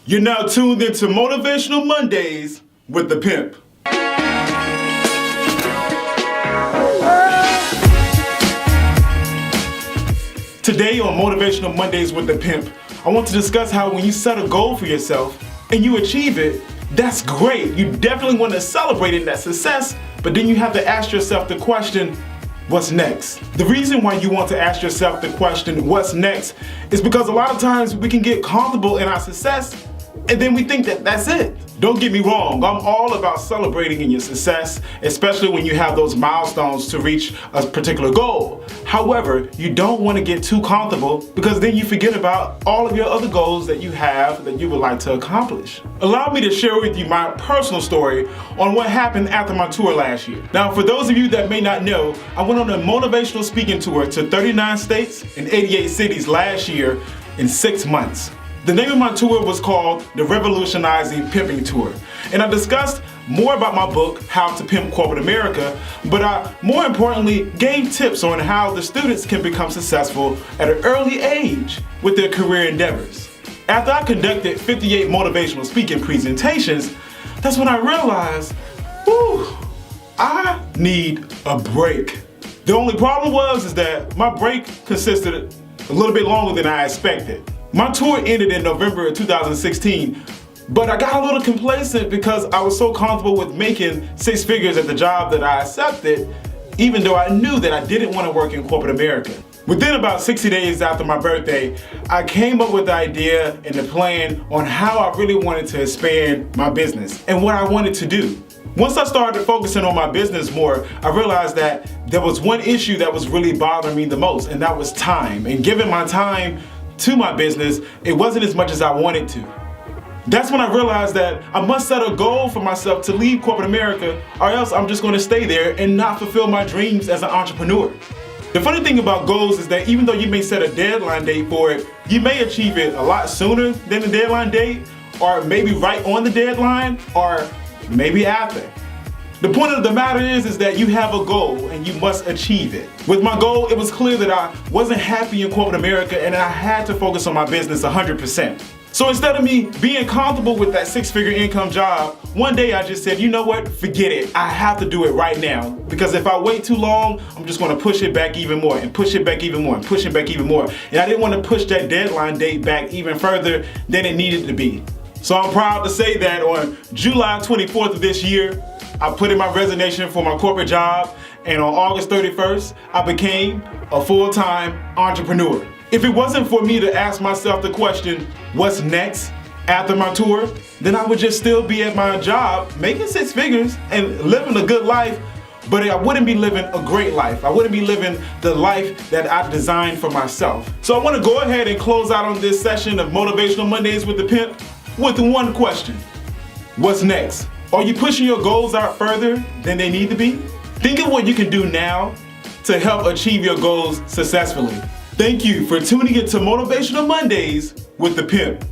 You're now tuned into Motivational Mondays with the Pimp. Today on Motivational Mondays with the Pimp, I want to discuss how when you set a goal for yourself and you achieve it, that's great. You definitely want to celebrate in that success, but then you have to ask yourself the question, what's next? The reason why you want to ask yourself the question, what's next, is because a lot of times we can get comfortable in our success and then we think that that's it. Don't get me wrong, I'm all about celebrating in your success, especially when you have those milestones to reach a particular goal. However, you don't want to get too comfortable because then you forget about all of your other goals that you have that you would like to accomplish. Allow me to share with you my personal story on what happened after my tour last year. Now, for those of you that may not know, I went on a motivational speaking tour to 39 states and 88 cities last year in 6 months. The name of my tour was called the Revolutionizing Pimping Tour. And I discussed more about my book, How to Pimp Corporate America, but I, more importantly, gave tips on how the students can become successful at an early age with their career endeavors. After I conducted 58 motivational speaking presentations, that's when I realized, I need a break. The only problem was that my break consisted a little bit longer than I expected. My tour ended in November of 2016, but I got a little complacent because I was so comfortable with making 6 figures at the job that I accepted, even though I knew that I didn't want to work in corporate America. Within about 60 days after my birthday, I came up with the idea and the plan on how I really wanted to expand my business and what I wanted to do. Once I started focusing on my business more, I realized that there was one issue that was really bothering me the most, and that was time. And giving my time to my business, it wasn't as much as I wanted to. That's when I realized that I must set a goal for myself to leave corporate America, or else I'm just going to stay there and not fulfill my dreams as an entrepreneur. The funny thing about goals is that even though you may set a deadline date for it, you may achieve it a lot sooner than the deadline date, or maybe right on the deadline, or maybe after. The point of the matter is that you have a goal and you must achieve it. With my goal, it was clear that I wasn't happy in corporate America and I had to focus on my business 100%. So instead of me being comfortable with that 6-figure income job, one day I just said, you know what, forget it. I have to do it right now. Because if I wait too long, I'm just gonna push it back even more and push it back even more and push it back even more. And I didn't want to push that deadline date back even further than it needed to be. So I'm proud to say that on July 24th of this year, I put in my resignation for my corporate job, and on August 31st, I became a full-time entrepreneur. If it wasn't for me to ask myself the question, what's next after my tour, then I would just still be at my job, making 6 figures and living a good life, but I wouldn't be living a great life. I wouldn't be living the life that I designed for myself. So I want to go ahead and close out on this session of Motivational Mondays with the Pimp with one question. What's next? Are you pushing your goals out further than they need to be? Think of what you can do now to help achieve your goals successfully. Thank you for tuning into Motivational Mondays with the Pimp.